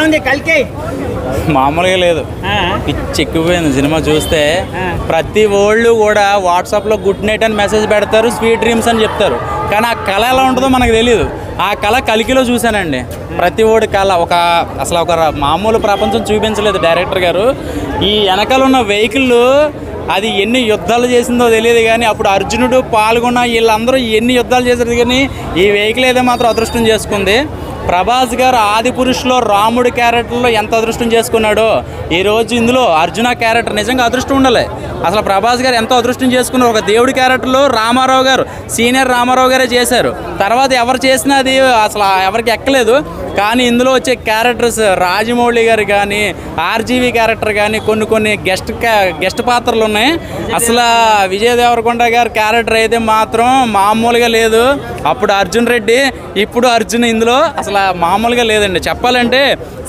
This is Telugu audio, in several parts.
ఉంది కల్కి? మామూలుగా లేదు, పిచ్చి ఎక్కువైంది సినిమా చూస్తే. ప్రతి ఓళ్ళు కూడా వాట్సాప్లో గుడ్ నైట్ అని మెసేజ్ పెడతారు, స్వీట్ డ్రీమ్స్ అని చెప్తారు. కానీ ఆ కళ ఎలా ఉంటుందో మనకు తెలియదు. ఆ కళ కలికిలో చూశానండి. ప్రతి ఓడి కళ అసలు ఒక మామూలు ప్రపంచం చూపించలేదు డైరెక్టర్ గారు. ఈ వెనకాల ఉన్న వెహికల్ అది ఎన్ని యుద్ధాలు చేసిందో తెలియదు, కానీ అప్పుడు అర్జునుడు పాల్గొన్న వీళ్ళందరూ ఎన్ని యుద్ధాలు చేశారు, కానీ ఈ వెహికల్ అయితే మాత్రం అదృష్టం చేసుకుంది. ప్రభాస్ గారు ఆది పురుషులో రాముడి క్యారెక్టర్లో ఎంత అదృష్టం చేసుకున్నాడో, ఈరోజు ఇందులో అర్జున క్యారెక్టర్ నిజంగా అదృష్టం ఉండాలి. అసలు ప్రభాస్ గారు ఎంతో అదృష్టం చేసుకున్నారు. ఒక దేవుడి క్యారెక్టర్లో రామారావు గారు, సీనియర్ రామారావు గారే చేశారు. తర్వాత ఎవరు చేసినా అది అసలు ఎవరికి ఎక్కలేదు. కానీ ఇందులో వచ్చే క్యారెక్టర్స్ రాజమౌళి గారు కానీ, ఆర్జీవి క్యారెక్టర్ కానీ, కొన్ని గెస్ట్ పాత్రలు ఉన్నాయి. అసలు విజయ్ దేవరకొండ గారి క్యారెక్టర్ అయితే మాత్రం మామూలుగా లేదు. అప్పుడు అర్జున్ రెడ్డి, ఇప్పుడు అర్జున్ ఇందులో అసలు మామూలుగా లేదండి. చెప్పాలంటే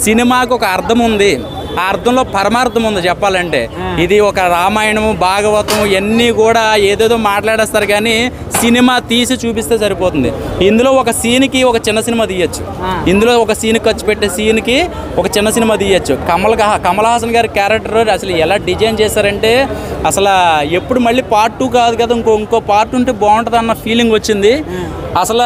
సినిమాకు ఒక అర్థం ఉంది, ఆ అర్థంలో పరమార్థం ఉంది చెప్పాలంటే. ఇది ఒక రామాయణము, భాగవతం ఇవన్నీ కూడా ఏదేదో మాట్లాడేస్తారు, కానీ సినిమా తీసి చూపిస్తే సరిపోతుంది. ఇందులో ఒక సీన్కి ఒక చిన్న సినిమా తీయచ్చు. ఇందులో ఒక సీన్ ఖర్చు పెట్టే సీన్కి ఒక చిన్న సినిమా తీయచ్చు. కమల్ హాసన్ గారి క్యారెక్టర్ అసలు ఎలా డిజైన్ చేశారంటే, అసలు ఎప్పుడు మళ్ళీ పార్ట్ 2 కాదు కదా, ఇంకో పార్ట్ ఉంటే బాగుంటుంది అన్న ఫీలింగ్ వచ్చింది. అసలు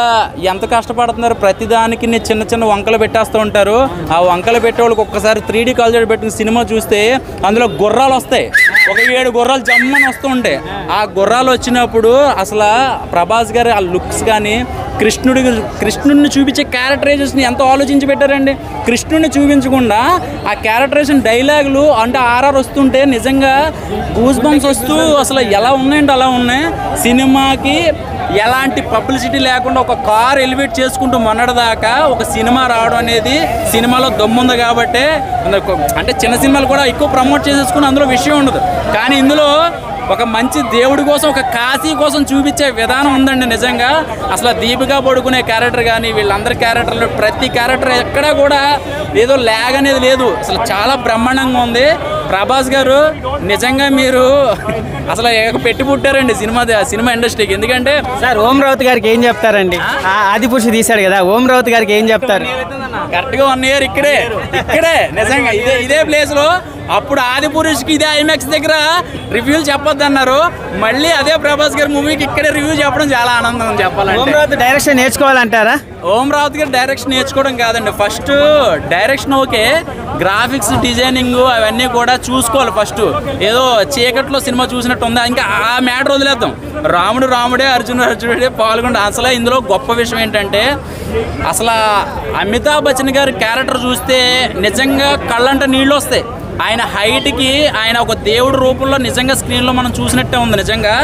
ఎంత కష్టపడుతున్నారు, ప్రతిదానికి చిన్న వంకలు పెట్టేస్తూ ఉంటారు. ఆ వంకలు పెట్టేవాళ్ళకి ఒక్కసారి 3D కాల్జెట్ పెట్టుకుని సినిమా చూస్తే అందులో గుర్రాలు వస్తాయి, ఒక 7 గుర్రాలు జమ్మని వస్తూ ఉంటాయి. ఆ గుర్రాలు వచ్చినప్పుడు అసలు ప్రభాస్ గారు ఆ లుక్స్ కానీ, కృష్ణుడిని చూపించే క్యారెక్టరైజేషన్ ఎంతో ఆలోచించి పెట్టారండి. కృష్ణుడిని చూపించకుండా ఆ క్యారెక్టరైజేషన్ డైలాగులు అంటే ఆర్ఆర్ వస్తుంటే నిజంగా గూస్ బంప్స్ వస్తూ అసలు ఎలా ఉన్నాయంటే అలా ఉన్నాయి. సినిమాకి ఎలాంటి పబ్లిసిటీ లేకుండా ఒక కార్ ఎలివేట్ చేసుకుంటూ మొన్నటిదాకా ఒక సినిమా రావడం అనేది సినిమాలో దమ్ముంది కాబట్టి, అంటే చిన్న సినిమాలు కూడా ఎక్కువ ప్రమోట్ చేసేసుకుని అందులో విషయం ఉండదు. కానీ ఇందులో ఒక మంచి దేవుడి కోసం, ఒక కాశీ కోసం చూపించే విధానం ఉందండి నిజంగా. అసలు దీపికా పడుకునే క్యారెక్టర్ కానీ, వీళ్ళందరి క్యారెక్టర్లు ప్రతి క్యారెక్టర్ ఎక్కడా కూడా ఏదో ల్యాగ్ అనేది లేదు. అసలు చాలా బ్రహ్మాండంగా ఉంది. ప్రభాస్ గారు నిజంగా మీరు అసలు పెట్టి పుట్టారండి సినిమా ఇండస్ట్రీకి. ఎందుకంటే సార్ ఓం రావుత్ గారికి ఏం చెప్తారండి? ఆది పురుషు తీశాడు కదా, ఓం రావుత్ గారికి ఏం చెప్తారు? కరెక్ట్గా 1 ఇయర్ ఇక్కడే నిజంగా ఇదే ప్లేస్లో. అప్పుడు ఆది పురుషుకి ఇదే ఐమాక్స్ దగ్గర రివ్యూలు చెప్పొద్దు అన్నారు, మళ్ళీ అదే ప్రభాస్ గారి మూవీకి ఇక్కడే రివ్యూ చెప్పడం చాలా ఆనందం చెప్పాలంటే. ఓం రావుత్ డైరెక్షన్ నేర్చుకోవాలంటారా? ఓం రావుత్ గారు డైరెక్షన్ నేర్చుకోవడం కాదండి, first direction okay, graphics designing అవన్నీ కూడా చూసుకోవాలి. ఫస్ట్ ఏదో చీకట్లో సినిమా చూసినట్టు ఉందా, ఇంకా ఆ మ్యాటర్ వదిలేద్దాం. రాముడే, అర్జునుడే పాల్గొంటే. అసలు ఇందులో గొప్ప విషయం ఏంటంటే, అసలు అమితాబ్ బచ్చన్ గారి క్యారెక్టర్ చూస్తే నిజంగా కళ్ళంట నీళ్ళు వస్తాయి. ఆయన హైట్కి ఆయన ఒక దేవుడి రూపంలో నిజంగా స్క్రీన్లో మనం చూసినట్టే ఉంది. నిజంగా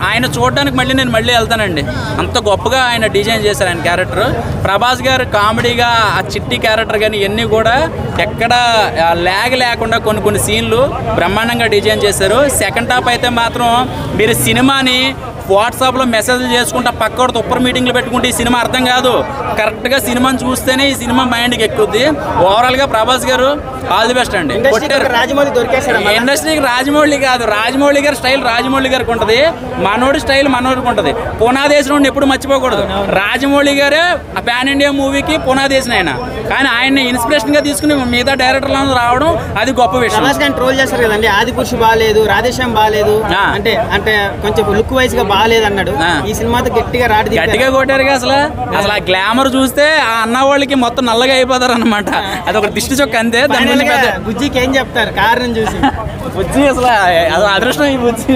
ఆయన చూడడానికి నేను మళ్ళీ వెళ్తానండి, అంత గొప్పగా ఆయన డిజైన్ చేశారు ఆయన క్యారెక్టర్. ప్రభాస్ గారు కామెడీగా ఆ చిట్టి క్యారెక్టర్ కానీ ఇవన్నీ కూడా ఎక్కడ ల్యాగ్ లేకుండా కొన్ని సీన్లు బ్రహ్మాండంగా డిజైన్ చేశారు. సెకండ్ హాఫ్ అయితే మాత్రం మీరు సినిమాని వాట్సాప్లో మెసేజ్లు చేసుకుంటా పక్క ఉప్పర్ మీటింగ్లు పెట్టుకుంటే ఈ సినిమా అర్థం కాదు. కరెక్ట్గా సినిమాని చూస్తేనే ఈ సినిమా మైండ్కి ఎక్కుద్ది. ఓవరాల్గా ప్రభాస్ గారు ఆల్ ది బెస్ట్ అండి. ఇండస్ట్రీకి రాజమౌళి కాదు, రాజమౌళి గారి స్టైల్ రాజమౌళి గారికి ఉంటుంది, మనోడి స్టైల్ మనోడికి ఉంటుంది. పునాది వేసిన ఎప్పుడు మర్చిపోకూడదు. రాజమౌళి గారే ఆ పాన్ ఇండియా మూవీకి పునాది వేసిన ఆయన, కానీ ఆయన్ని ఇన్స్పిరేషన్గా తీసుకుని మిగతా డైరెక్టర్లను రావడం అది గొప్ప విషయం. ట్రోల్ చేస్తారు కదండి, ఆది పురుషు బాగాలేదు, రాధేశ్యామ్ బాగాలేదు అంటే కొంచెం లుక్ వైజ్ గా బాగాలేదు అన్నాడు. ఈ సినిమాతో గట్టిగా కొట్టారుగా. అసలు ఆ గ్లామర్ చూస్తే ఆ అన్న వాళ్ళకి మొత్తం నల్లగా అయిపోతారు అనమాట. అది ఒక దిష్టి చొక్క అంతే. బుజ్జికి ఏం చెప్తారు కారుని చూసి? బుజ్జి అసలు అదృష్టం. ఈ బుజ్జి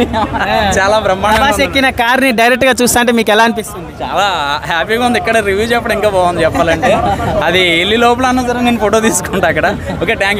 చాలా బ్రహ్మాండంగా ఎక్కిన కార్ ని డైరెక్ట్ గా చూస్తుంటే మీకు ఎలా అనిపిస్తుంది? చాలా హ్యాపీగా ఉంది. ఇక్కడ రివ్యూ చెప్పడం ఇంకా బాగుంది చెప్పాలంటే. అది వెళ్ళి లోపల అన్న సరే నేను ఫోటో తీసుకుంటా అక్కడ. Okay, thank you.